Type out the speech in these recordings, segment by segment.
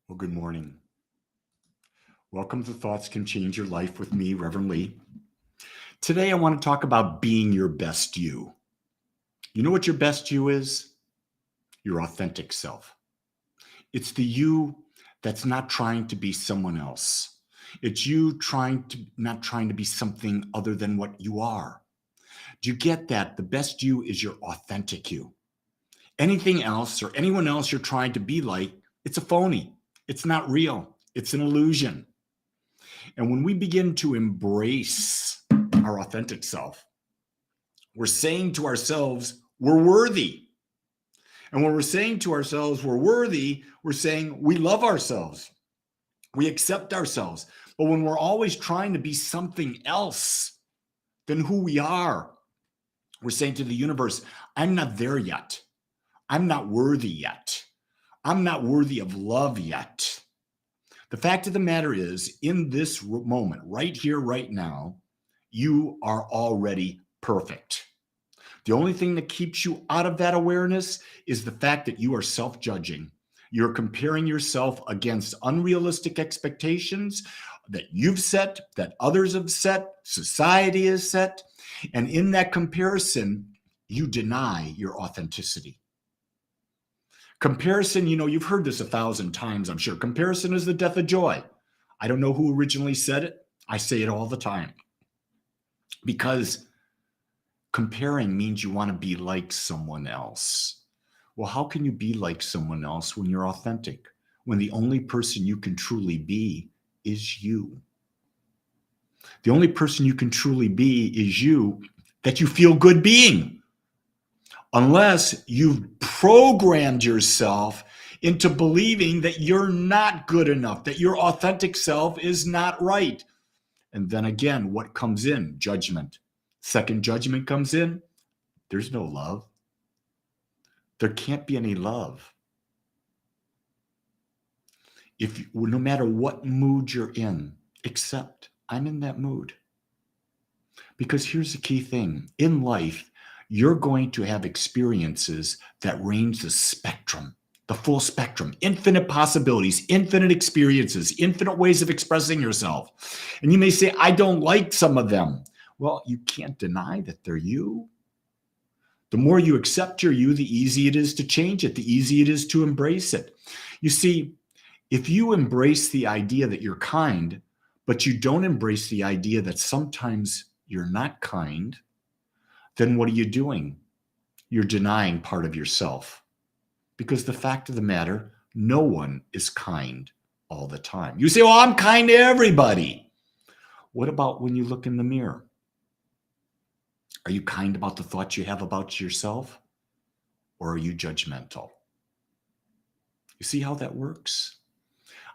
Well, good morning. Welcome to Thoughts Can Change Your Life with me, Reverend Lee. Today, I want to talk about being your best you. You know what your best you is? Your authentic self. It's the you that's not trying to be someone else. It's you not trying to be something other than what you are. Do you get that? The best you is your authentic you. Anything else or anyone else you're trying to be like, it's a phony. It's not real. It's an illusion. And when we begin to embrace our authentic self, we're saying to ourselves, we're worthy. And when we're saying to ourselves, we're worthy, we're saying we love ourselves. We accept ourselves. But when we're always trying to be something else than who we are, we're saying to the universe, I'm not there yet. I'm not worthy yet. I'm not worthy of love yet. The fact of the matter is, in this moment, right here, right now, you are already perfect. The only thing that keeps you out of that awareness is the fact that you are self-judging. You're comparing yourself against unrealistic expectations that you've set, that others have set, society has set. And in that comparison, you deny your authenticity. Comparison, you've heard this 1,000 times, I'm sure. Comparison is the death of joy. I don't know who originally said it. I say it all the time. Because comparing means you want to be like someone else. Well, how can you be like someone else when you're authentic? When the only person you can truly be is you. The only person you can truly be is you that you feel good being. Unless you've programmed yourself into believing that you're not good enough, that your authentic self is not right. And then again, what comes in? Judgment. Second judgment comes in. There's no love. There can't be any love. No matter what mood you're in, accept I'm in that mood. Because here's the key thing. In life, you're going to have experiences that range the spectrum, the full spectrum, infinite possibilities, infinite experiences, infinite ways of expressing yourself. And you may say, I don't like some of them. Well, you can't deny that they're you. The more you accept your you, the easier it is to change it, the easier it is to embrace it. You see, if you embrace the idea that you're kind, but you don't embrace the idea that sometimes you're not kind, then what are you doing? You're denying part of yourself. Because the fact of the matter, no one is kind all the time. You say, well, I'm kind to everybody. What about when you look in the mirror? Are you kind about the thoughts you have about yourself? Or are you judgmental? You see how that works?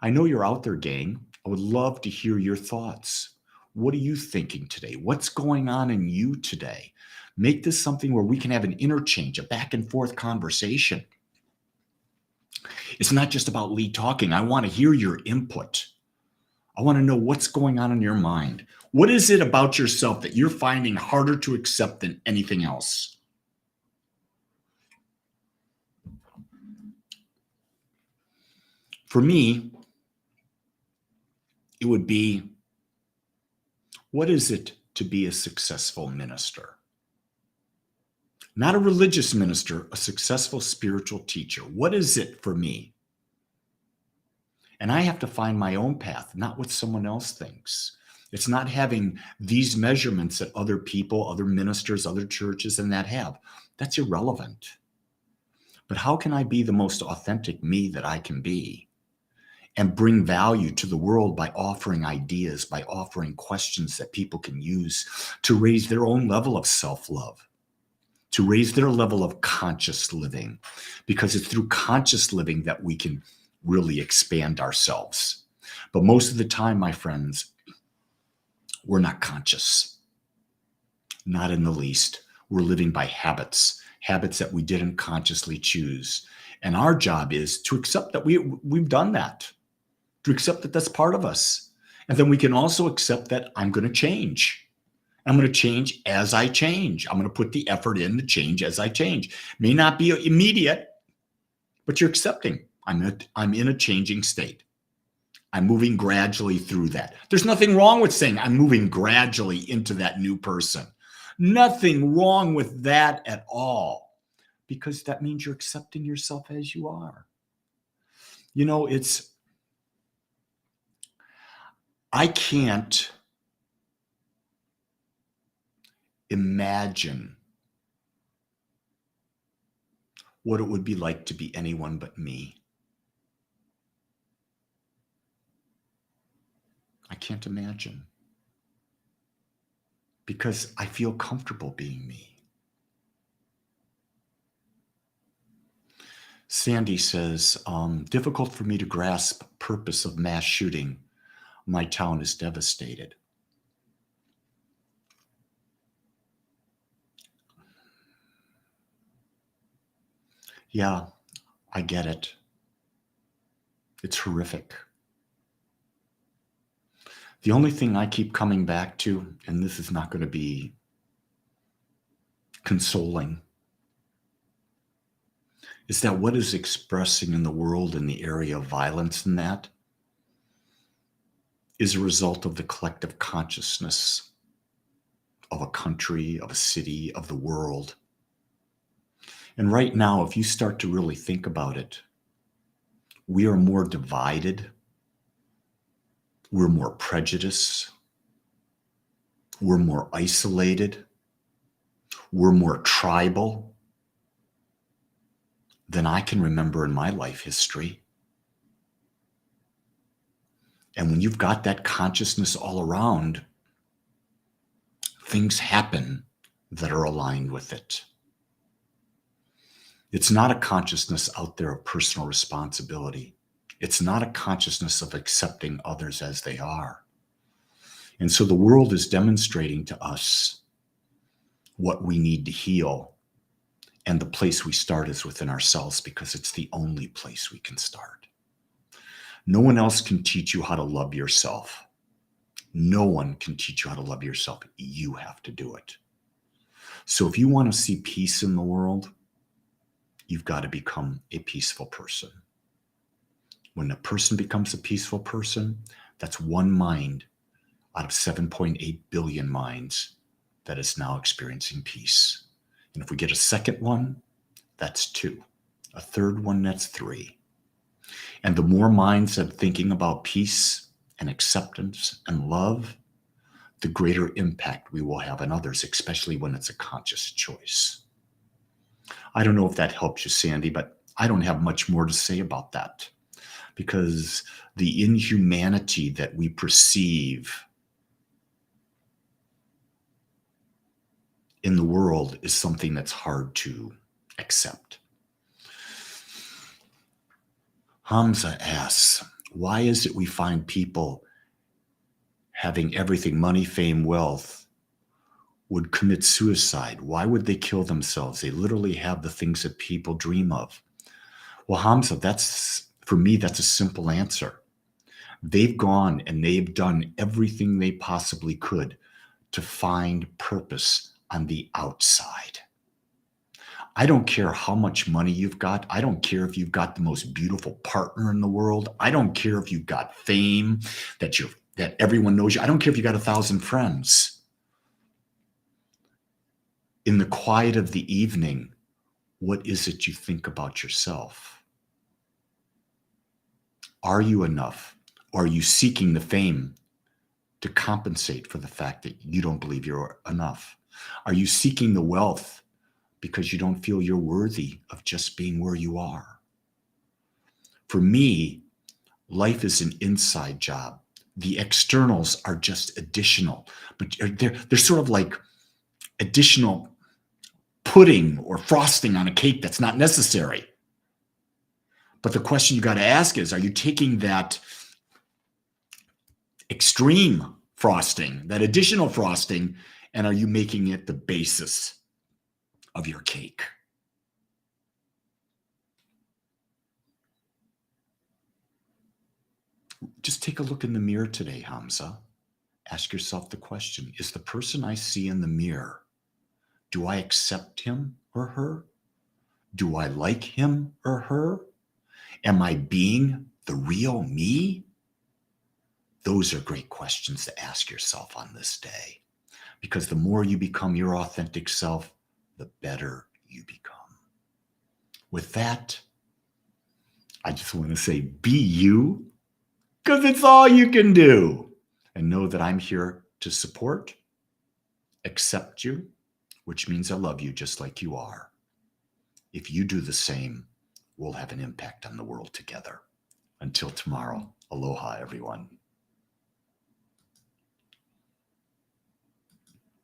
I know you're out there, gang. I would love to hear your thoughts. What are you thinking today? What's going on in you today? Make this something where we can have an interchange, a back and forth conversation. It's not just about Lee talking. I want to hear your input. I want to know what's going on in your mind. What is it about yourself that you're finding harder to accept than anything else? For me, it would be, what is it to be a successful minister? Not a religious minister, a successful spiritual teacher. What is it for me? And I have to find my own path, not what someone else thinks. It's not having these measurements that other people, other ministers, other churches and that have. That's irrelevant. But how can I be the most authentic me that I can be and bring value to the world by offering ideas, by offering questions that people can use to raise their own level of self-love, to raise their level of conscious living, because it's through conscious living that we can really expand ourselves. But most of the time, my friends, we're not conscious. Not in the least. We're living by habits that we didn't consciously choose. And our job is to accept that we've done that, to accept that that's part of us. And then we can also accept that I'm going to change. I'm going to change as I change. I'm going to put the effort in to change as I change. May not be immediate, but you're accepting. I'm in a changing state. I'm moving gradually through that. There's nothing wrong with saying I'm moving gradually into that new person. Nothing wrong with that at all, because that means you're accepting yourself as you are. You know, I can't imagine what it would be like to be anyone but me. I can't imagine, because I feel comfortable being me. Sandy says, difficult for me to grasp purpose of mass shooting. My town is devastated. Yeah, I get it. It's horrific. The only thing I keep coming back to, and this is not going to be consoling, is that what is expressing in the world in the area of violence and that is a result of the collective consciousness of a country, of a city, of the world. And right now, if you start to really think about it, we are more divided. We're more prejudiced. We're more isolated. We're more tribal than I can remember in my life history. And when you've got that consciousness all around, things happen that are aligned with it. It's not a consciousness out there of personal responsibility. It's not a consciousness of accepting others as they are. And so the world is demonstrating to us what we need to heal. And the place we start is within ourselves, because it's the only place we can start. No one else can teach you how to love yourself. No one can teach you how to love yourself. You have to do it. So if you want to see peace in the world, you've got to become a peaceful person. When a person becomes a peaceful person, that's one mind out of 7.8 billion minds that is now experiencing peace. And if we get a second one, that's 2. A third one, that's 3. And the more minds that are thinking about peace and acceptance and love, the greater impact we will have on others, especially when it's a conscious choice. I don't know if that helps you, Sandy, but I don't have much more to say about that, because the inhumanity that we perceive in the world is something that's hard to accept. Hamza asks, why is it we find people having everything, money, fame, wealth, would commit suicide? Why would they kill themselves? They literally have the things that people dream of. Well, Hamza, for me, that's a simple answer. They've gone and they've done everything they possibly could to find purpose on the outside. I don't care how much money you've got. I don't care if you've got the most beautiful partner in the world. I don't care if you've got fame that everyone knows you. I don't care if you got 1,000 friends. In the quiet of the evening, what is it you think about yourself? Are you enough? Or are you seeking the fame to compensate for the fact that you don't believe you're enough? Are you seeking the wealth because you don't feel you're worthy of just being where you are? For me, life is an inside job. The externals are just additional, but they're sort of like additional pudding or frosting on a cake that's not necessary. But the question you got to ask is, are you taking that extreme frosting, that additional frosting, and are you making it the basis of your cake? Just take a look in the mirror today, Hamza. Ask yourself the question, is the person I see in the mirror, do I accept him or her? Do I like him or her? Am I being the real me? Those are great questions to ask yourself on this day, because the more you become your authentic self, the better you become. With that, I just want to say, be you, because it's all you can do. And know that I'm here to support, accept you, which means I love you just like you are. If you do the same, we'll have an impact on the world together. Until tomorrow, aloha, everyone.